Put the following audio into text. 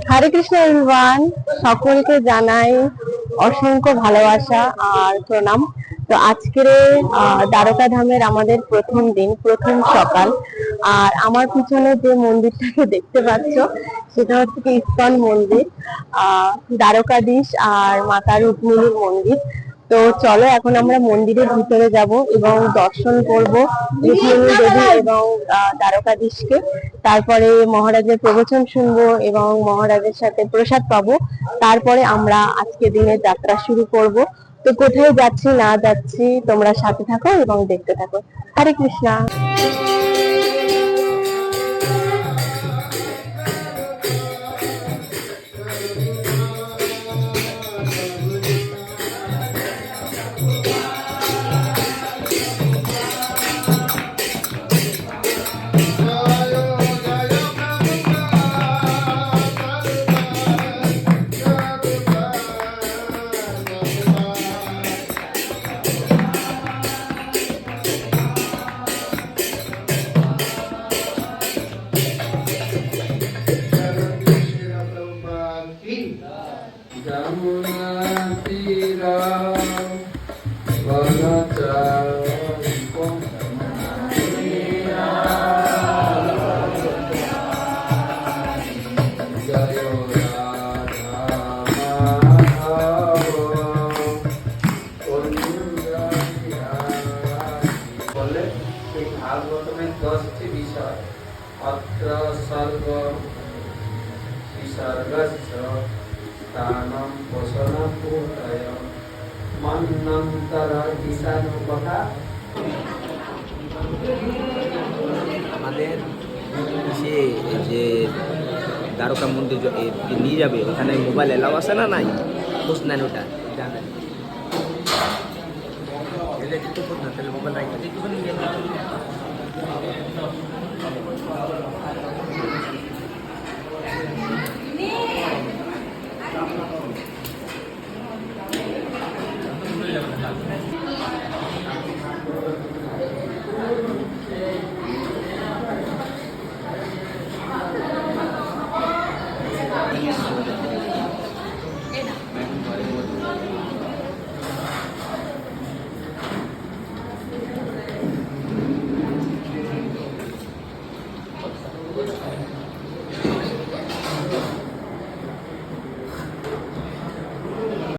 হরে Krishna everyone, সকলকে জানাই অসংখ্য ভালোবাসা আর প্রণাম। তো আজকের দ্বারকা ধামের আমাদের প্রথম দিন, প্রথম সকাল। আর আমার পিছনে যে মন্দিরটাকে দেখতে পাচ্ছ সেটা হচ্ছে কি ইস্কন মন্দির, দ্বারকাধীশ আর মাতা রুক্মিণীর মন্দির। তো চলো এখন আমরা মন্দিরের ভিতরে যাব এবং দর্শন করব রুক্মিণী দেবী এবং দ্বারকাধীশকে। তারপরে মহারাজের প্রবচন শুনবো এবং মহারাজের সাথে প্রসাদ পাবো। তারপরে আমরা আজকে দিনের যাত্রা শুরু করব। তো কোথায় যাচ্ছি না যাচ্ছি তোমরা সাথে থাকো এবং দেখতে থাকো। হরে কৃষ্ণা। ভাগবতমের 10টি বিষয় অত্র সর্ব বিসর্গস্য স্থানম পোষণপূতয় মন্নন্তর দিশানুপকা। আমাদের যে দ্বারকা মন্দির নিয়ে যাবে ওখানে মোবাইল এলাও আছে না নাই? পোস্ট নেন ওটা জানেন মোবাইল রাখতে